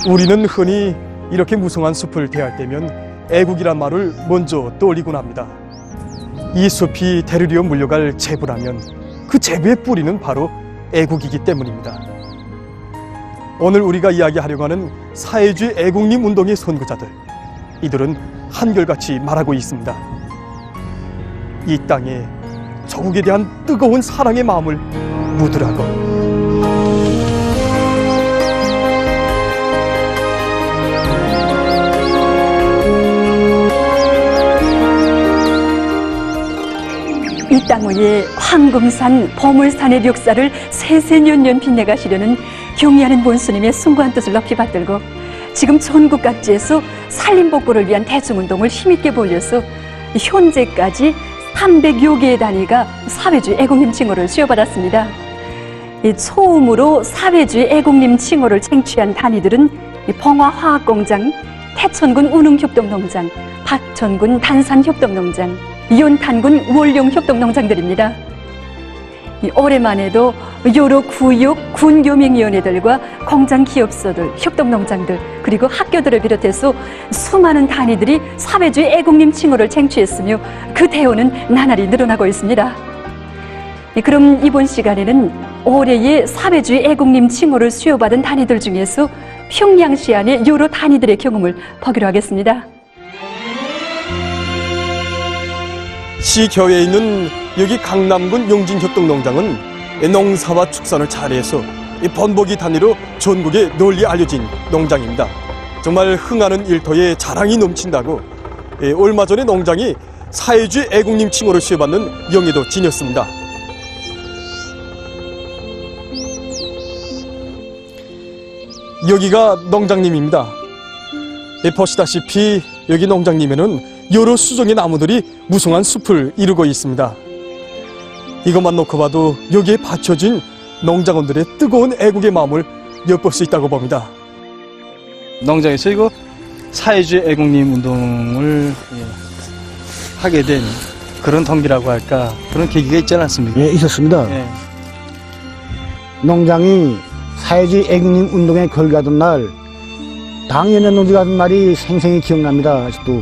우리는 흔히 이렇게 무성한 숲을 대할 때면 애국이란 말을 먼저 떠올리곤 합니다. 이 숲이 대르리어 물려갈 제부라면 그 제부의 뿌리는 바로 애국이기 때문입니다. 오늘 우리가 이야기하려고 하는 사회주의 애국림 운동의 선구자들, 이들은 한결같이 말하고 있습니다. 이 땅에 조국에 대한 뜨거운 사랑의 마음을 묻으라고. 이 땅 위에 황금산, 보물산의 역사를 세세년년 빛내가시려는 경의하는 원수님의 숭고한 뜻을 높이 받들고 지금 전국 각지에서 산림복구를 위한 대중운동을 힘있게 벌여서 현재까지 300여 개의 단위가 사회주의 애국림 칭호를 수여받았습니다. 이 처음으로 사회주의 애국림 칭호를 쟁취한 단위들은 봉화화학공장, 태천군 운흥협동농장, 박천군 단산협동농장, 이온탄군 월룡협동농장들입니다. 올해만 해도 여러 구역, 군교명위원회들과 공장기업소들, 협동농장들, 그리고 학교들을 비롯해서 수많은 단위들이 사회주의 애국림 칭호를 쟁취했으며 그 대우는 나날이 늘어나고 있습니다. 그럼 이번 시간에는 올해의 사회주의 애국림 칭호를 수여받은 단위들 중에서 평양시 안의 여러 단위들의 경험을 보기로 하겠습니다. 시겨에 있는 여기 강남군 용진협동농장은 농사와 축산을 잘해서 번복이 단위로 전국에 널리 알려진 농장입니다. 정말 흥하는 일터에 자랑이 넘친다고 얼마 전에 농장이 사회주의 애국림 칭호를 수여받는 영예도 지녔습니다. 여기가 농장님입니다. 보시다시피 여기 농장님에는 여러 수종의 나무들이 무성한 숲을 이루고 있습니다. 이것만 놓고 봐도 여기에 받쳐진 농장원들의 뜨거운 애국의 마음을 엿볼 수 있다고 봅니다. 농장에서 이거 사회주의 애국림 운동을 하게 된 그런 동기라고 할까, 그런 계기가 있지 않았습니까? 예, 있었습니다. 예. 농장이 사회주의 애국림 운동에 걸려가던 날 당연한 농지가 하던 말이 생생히 기억납니다. 아직도.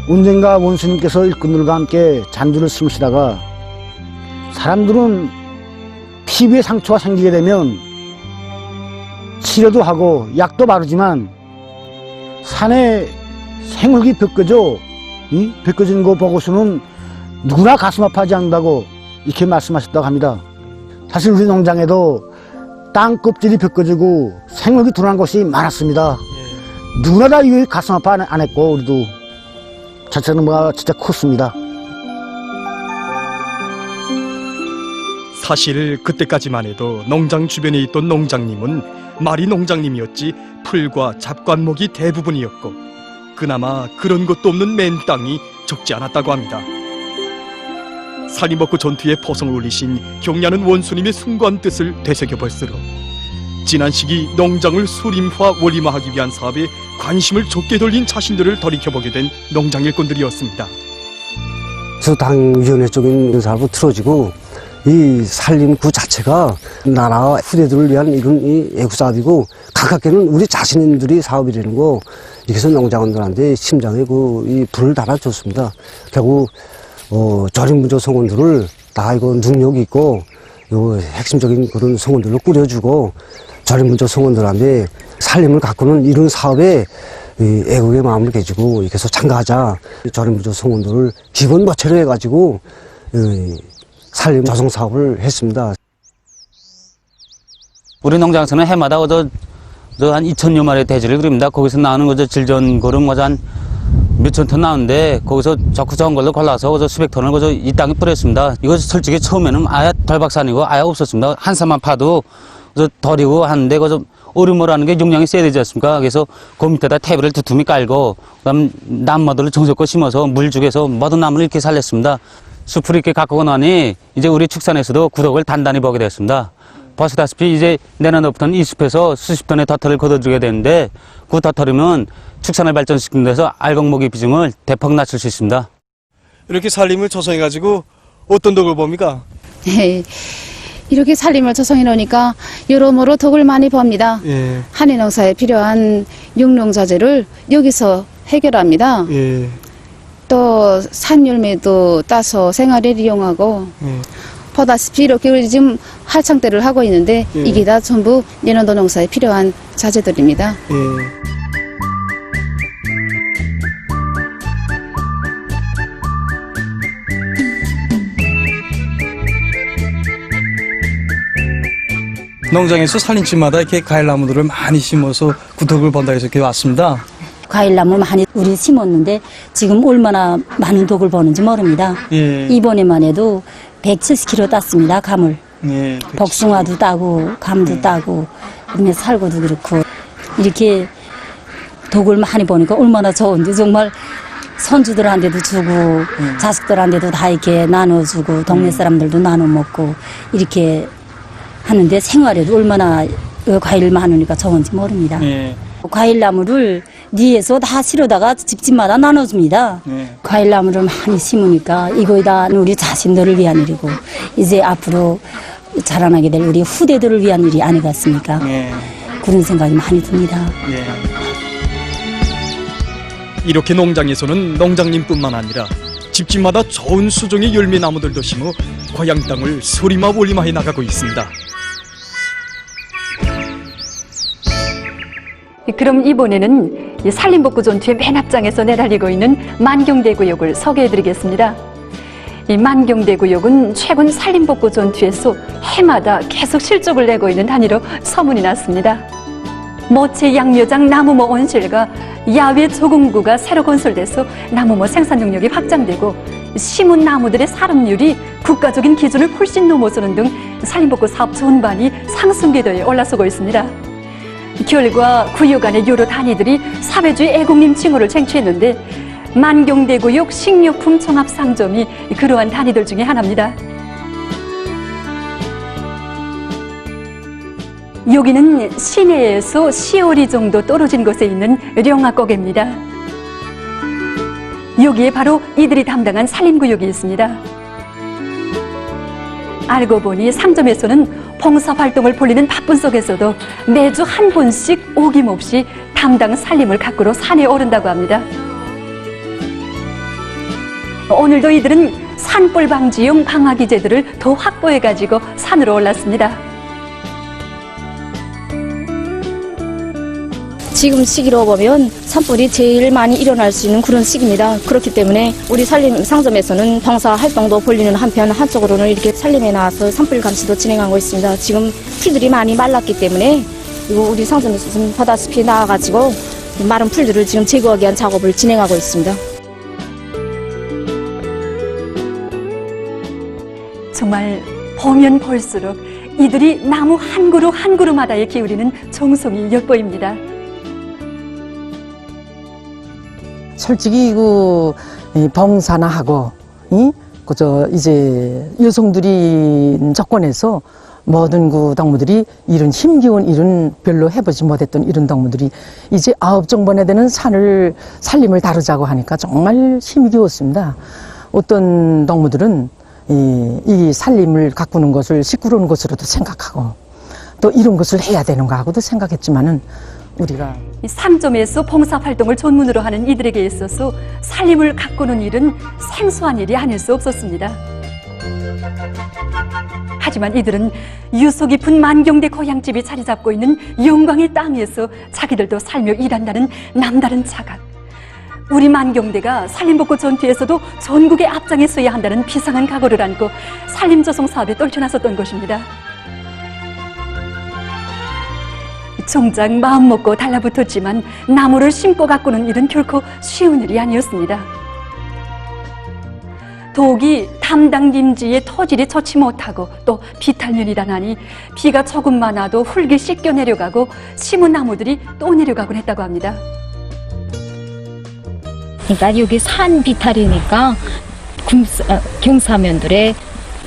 언젠가 원수님께서 일꾼들과 함께 잔주를 숨으시다가 사람들은 피부에 상처가 생기게 되면 치료도 하고 약도 바르지만 산에 생흙이 벗겨져 벗겨진 거 보고서는 누구나 가슴 아파하지 않는다고 이렇게 말씀하셨다고 합니다. 사실 우리 농장에도 땅 껍질이 벗겨지고 생흙이 드러난 곳이 많았습니다. 누구나 다 이거 가슴 아파 안 했고 우리도 자체는 진짜 컸습니다. 사실 그때까지만 해도 농장 주변에 있던 농장님은 말이 농장님이었지 풀과 잡과목이 대부분이었고 그나마 그런 것도 없는 맨 땅이 적지 않았다고 합니다. 살림복구 전투에 포성을 올리신 경야는 원수님의 숭고한 뜻을 되새겨볼수록 지난 시기 농장을 수림화 원림화하기 위한 사업에 관심을 좁게 돌린 자신들을 돌이켜보게 된 농장 일꾼들이었습니다. 그래서 당위원회 쪽인 사업으로 틀어지고 이 살림구 자체가 나라와 후대들을 위한 이런 이 애국사업이고 가깝게는 우리 자신들이 사업이라는 거 이렇게 해서 농장원들한테 심장에 이 불을 달아줬습니다. 결국 저림부조 성원들을 다 이거 능력이 있고 요 핵심적인 그런 성원들로 꾸려주고 저림부조 성원들한테 살림을 가꾸는 이런 사업에 애국의 마음을 가지고 이렇게 해서 참가하자. 저림부조 성원들을 기본 거체로 해가지고 살림 조성 사업을 했습니다. 우리 농장에서는 해마다 한 2,000여 마리의 돼지를 그립니다. 거기서 나오는 질전고름 한 몇천 톤 나오는데 거기서 적고 적은 걸로 골라서 수백 톤을 이 땅에 뿌렸습니다. 이거 솔직히 처음에는 아예 덜박산이고 아예 없었습니다. 한 사만 파도 덜이고 하는데 오르모라는 게 용량이 세야 되지 않습니까? 그래서 그 밑에다 태비를 두툼히 깔고 그다음 나무들을 정성껏 심어서 물 죽여서 모든 나무를 이렇게 살렸습니다. 숲을 이렇게 가꾸고 나니 이제 우리 축산에서도 구덕을 단단히 보게 됐습니다. 보시다시피 이제 내년부터는 이 숲에서 수십 톤의 덫을 걷어주게 되는데 그 덫이면 축산을 발전시키는 데서 알곡목의 비중을 대폭 낮출 수 있습니다. 이렇게 살림을 조성해가지고 어떤 덕을 봅니까? 이렇게 살림을 조성해 놓으니까 여러모로 덕을 많이 봅니다. 예. 한해 농사에 필요한 육농자재를 여기서 해결합니다. 예. 또 산열매도 따서 생활에 이용하고 예. 보다시피 이렇게 우리 지금 할창대를 하고 있는데 예. 이게 다 전부 내년도 농사에 필요한 자재들입니다. 예. 농장에서 살림집마다 이렇게 과일나무들을 많이 심어서 구덕을 번다 해서 이렇게 왔습니다. 과일나무 많이 우리 심었는데 지금 얼마나 많은 독을 버는지 모릅니다. 예. 이번에만 해도 170kg 땄습니다. 감을. 예. 복숭아도 따고 감도 따고 그다음에 살구도 그렇고 이렇게 독을 많이 버니까 얼마나 좋은지 정말 손주들한테도 주고 자식들한테도 다 이렇게 나눠주고 동네 사람들도 나눠 먹고 이렇게 하는데 생활에도 얼마나 과일 많으니까 좋은지 모릅니다. 예. 과일나무를 니에서 다 실어다가 집집마다 나눠줍니다. 예. 과일나무를 많이 심으니까 이거 다 우리 자신들을 위한 일이고 이제 앞으로 자라나게 될 우리 후대들을 위한 일이 아니겠습니까? 예. 그런 생각이 많이 듭니다. 예. 이렇게 농장에서는 농장님뿐만 아니라 집집마다 좋은 수종의 열매 나무들도 심어 고향 땅을 소리마 올리마해 나가고 있습니다. 그럼 이번에는 이 산림복구 전투의 맨 앞장에서 내달리고 있는 만경대구역을 소개해드리겠습니다. 이 만경대구역은 최근 산림복구 전투에서 해마다 계속 실적을 내고 있는 단위로 소문이 났습니다. 모체 양묘장 나무모 온실과 야외 조공구가 새로 건설돼서 나무모 생산 능력이 확장되고 심은 나무들의 사람률이 국가적인 기준을 훨씬 넘어서는 등 산림복구 사업 전반이 상승 궤도에 올라서고 있습니다. 결과 구역 간의 여러 단위들이 사회주의 애국님 칭호를 쟁취했는데 만경대구역 식료품 종합상점이 그러한 단위들 중에 하나입니다. 여기는 시내에서 10월이 정도 떨어진 곳에 있는 령화고개입니다. 여기에 바로 이들이 담당한 산림구역이 있습니다. 알고 보니 상점에서는 봉사활동을 벌이는 바쁜 속에서도 매주 한 번씩 오김없이 담당 산림을 가꾸러 산에 오른다고 합니다. 오늘도 이들은 산불 방지용 방화기제들을 더 확보해가지고 산으로 올랐습니다. 지금 시기로 보면 산불이 제일 많이 일어날 수 있는 그런 시기입니다. 그렇기 때문에 우리 산림 상점에서는 봉사 활동도 벌리는 한편 한쪽으로는 이렇게 산림에 나와서 산불 감시도 진행하고 있습니다. 지금 풀들이 많이 말랐기 때문에 이거 우리 상점에서 지금 보다시피 나와가지고 마른 풀들을 지금 제거하기 위한 작업을 진행하고 있습니다. 정말 보면 볼수록 이들이 나무 한 그루 한 그루마다에 기울이는 정성이 엿보입니다. 솔직히 봉사나 하고 그저 이제 여성들이 접근해서 모든 그 동무들이 이런 힘겨운 일은 별로 해보지 못했던 이런 동무들이 이제 9정번에 되는 산림을 다루자고 하니까 정말 힘겨웠습니다. 어떤 동무들은 이 산림을 가꾸는 것을 시끄러운 것으로도 생각하고 또 이런 것을 해야 되는가 하고도 생각했지만은 우리가 상점에서 봉사활동을 전문으로 하는 이들에게 있어서 산림을 가꾸는 일은 생소한 일이 아닐 수 없었습니다. 하지만 이들은 유서 깊은 만경대 고향집이 자리 잡고 있는 영광의 땅에서 자기들도 살며 일한다는 남다른 자각. 우리 만경대가 산림복구 전투에서도 전국의 앞장에 서야 한다는 비상한 각오를 안고 산림조성 사업에 떨쳐나섰던 것입니다. 정작 마음먹고 달라붙었지만 나무를 심고 가꾸는 일은 결코 쉬운 일이 아니었습니다. 독이 담당 림지의 토질이 좋지 못하고 또 비탈면이다 하니 비가 조금만 와도 흙이 씻겨 내려가고 심은 나무들이 또 내려가곤 했다고 합니다. 그러니까 여기 산 비탈이니까 경사면들의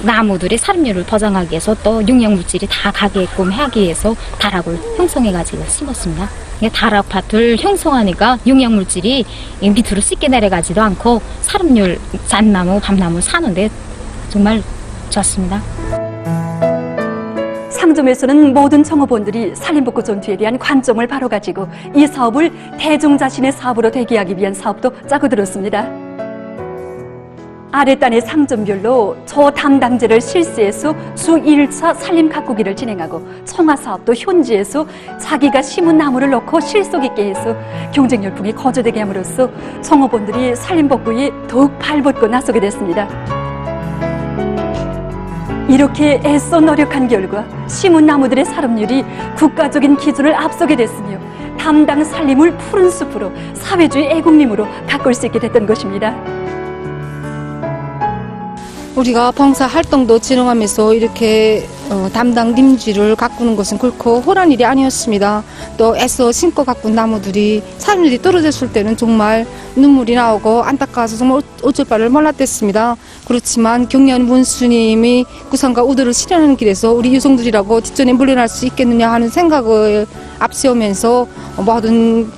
나무들의 살림률을 보장하기 위해서 또 영양물질이 다 가게끔 하기 위해서 다락을 형성해가지고 심었습니다. 다락밭을 형성하니까 영양물질이 밑으로 씻게 내려가지도 않고 살림률 잣나무, 밤나무 사는데 정말 좋습니다. 상점에서는 모든 청업원들이 산림복구 전투에 대한 관점을 바로 가지고 이 사업을 대중 자신의 사업으로 되게 하기 위한 사업도 짜고 들었습니다. 아랫단의 상점별로 저 담당자를 실시해서 주 1차 산림 가꾸기를 진행하고 청화 사업도 현지에서 자기가 심은 나무를 넣고 실속 있게 해서 경쟁 열풍이 거저되게 함으로써 청업원들이 산림 복구에 더욱 발벗고 나서게 됐습니다. 이렇게 애써 노력한 결과 심은 나무들의 사업률이 국가적인 기준을 앞서게 됐으며 담당 산림을 푸른 숲으로 사회주의 애국림으로 가꿀 수 있게 됐던 것입니다. 우리가 봉사 활동도 진행하면서 이렇게 담당 림지를 가꾸는 것은 결코 호란 일이 아니었습니다. 또 애써 심고 가꾼 나무들이 산일이 떨어졌을 때는 정말 눈물이 나오고 안타까워서 정말 어쩔 바를 몰랐댔습니다. 그렇지만 경련 문수님이 구상과 우도를 실현하는 길에서 우리 유성들이라고 뒷전에 물러날 수 있겠느냐 하는 생각을 앞세우면서 모든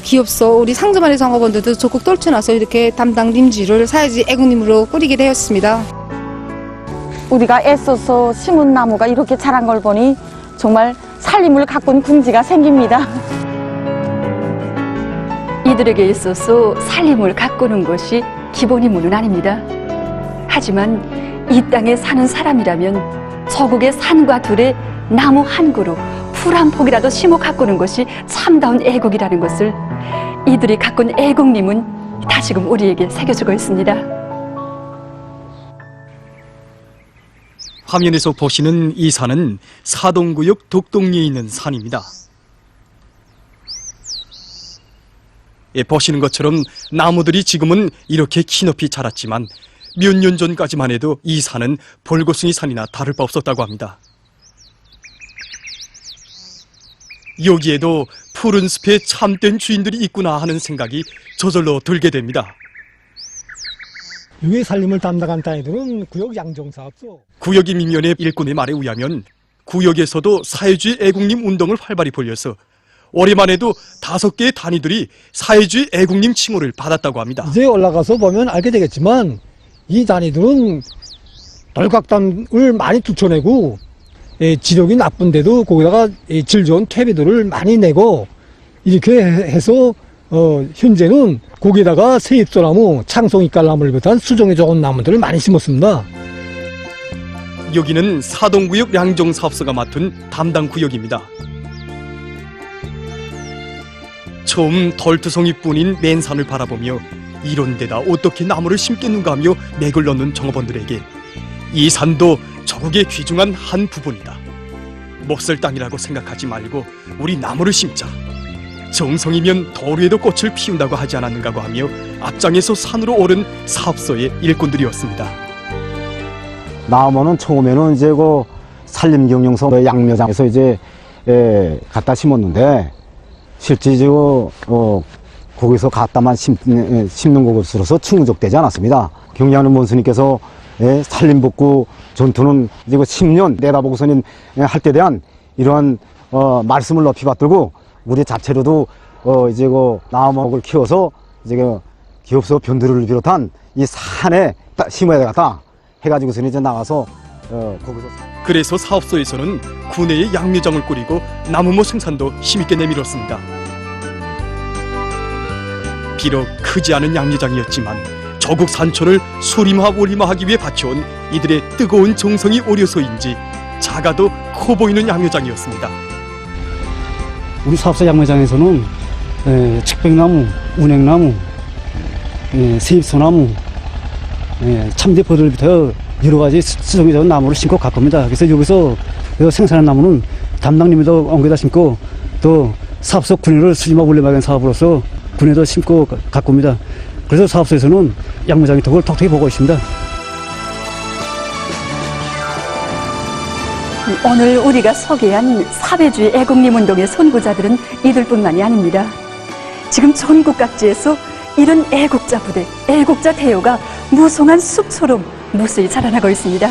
기업소 우리 상점안의 상업원들도 적극 떨쳐나서 이렇게 담당 림지를 사회주의 애국림으로 꾸리게 되었습니다. 우리가 애써서 심은 나무가 이렇게 자란 걸 보니 정말 산림을 가꾼 긍지가 생깁니다. 이들에게 있어서 산림을 가꾸는 것이 기본 임무는 아닙니다. 하지만 이 땅에 사는 사람이라면 저국의 산과 들에 나무 한 그루, 풀 한 폭이라도 심어 가꾸는 것이 참다운 애국이라는 것을 이들이 가꾼 애국림은 다시금 우리에게 새겨주고 있습니다. 화면에서 보시는 이 산은 사동구역 독동리에 있는 산입니다. 예, 보시는 것처럼 나무들이 지금은 이렇게 키높이 자랐지만 몇 년 전까지만 해도 이 산은 볼고숭이 산이나 다를 바 없었다고 합니다. 여기에도 푸른 숲에 참된 주인들이 있구나 하는 생각이 저절로 들게 됩니다. 여기 산림을 담당한 단위들은 구역 양정사업소. 구역임위원회 일꾼의 말에 의하면 구역에서도 사회주의 애국림 운동을 활발히 벌여서 올해만 해도 5개의 단위들이 사회주의 애국림 칭호를 받았다고 합니다. 이제 올라가서 보면 알게 되겠지만 이 단위들은 덜각담을 많이 뚫쳐내고 지력이 나쁜데도 거기다가 질 좋은 퇴비들을 많이 내고 이렇게 해서 현재는 거기다가 세입소나무, 창송이깔나무를 비롯한 수종에 좋은 나무들을 많이 심었습니다. 여기는 사동구역 양정사업소가 맡은 담당 구역입니다. 처음 덜투성이뿐인 맨산을 바라보며 이런 데다 어떻게 나무를 심겠는가 하며 맥을 넣는 정업원들에게 이 산도 저국의 귀중한 한 부분이다. 몫을 땅이라고 생각하지 말고 우리 나무를 심자. 정성이면 도루에도 꽃을 피운다고 하지 않았는가고 하며 앞장에서 산으로 오른 사업소의 일꾼들이었습니다. 나무는 처음에는 이제 그 산림경영서 양묘장에서 이제 갖다 심었는데 실제 이제 거기서 갖다만 심는 것으로서 충족되지 않았습니다. 경리하는 원수님께서 산림복구 전투는 이제 10년 내다보고서는 할 때 대한 이러한 말씀을 높이 받들고 우리 자체로도 이제 나무목을 키워서 이제 기업소 변두리를 비롯한 이 산에 심어야 되겠다 해가지고서는 이제 나가서 거기서. 그래서 사업소에서는 구내에 양묘장을 꾸리고 나무모 생산도 힘있게 내밀었습니다. 비록 크지 않은 양묘장이었지만 저국 산촌을 수림화 원림화하기 위해 바쳐온 이들의 뜨거운 정성이 어려서인지 작아도 커 보이는 양묘장이었습니다. 우리 사업소 양묘장에서는 측백나무, 운행나무, 세입소나무, 참대포들부터 여러 가지 수종이 좋은 나무를 심고 가꿉니다. 그래서 여기서 생산한 나무는 담당님도 엉겨다 심고 또 사업소 군의를 수림화 원림화하는 사업으로서 군의도 심고 가꿉니다. 그래서 사업소에서는 양묘장의 덕을 톡톡히 보고 있습니다. 오늘 우리가 소개한 사회주의 애국림 운동의 선구자들은 이들뿐만이 아닙니다. 지금 전국 각지에서 이런 애국자 부대, 애국자 대요가 무성한 숲처럼 무수히 자라나고 있습니다.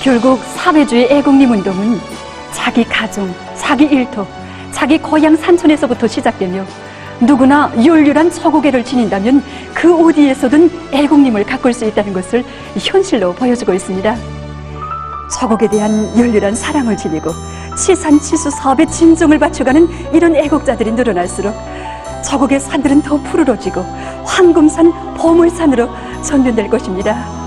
결국 사회주의 애국림 운동은 자기 가정, 자기 일터, 자기 고향 산촌에서부터 시작되며 누구나 율율한 처고개를 지닌다면 그 어디에서든 애국림을 가꿀 수 있다는 것을 현실로 보여주고 있습니다. 저곡에 대한 열렬한 사랑을 지니고 치산치수 사업에 진정을 바쳐가는 이런 애국자들이 늘어날수록 저곡의 산들은 더 푸르러지고 황금산 보물산으로 전변될 것입니다.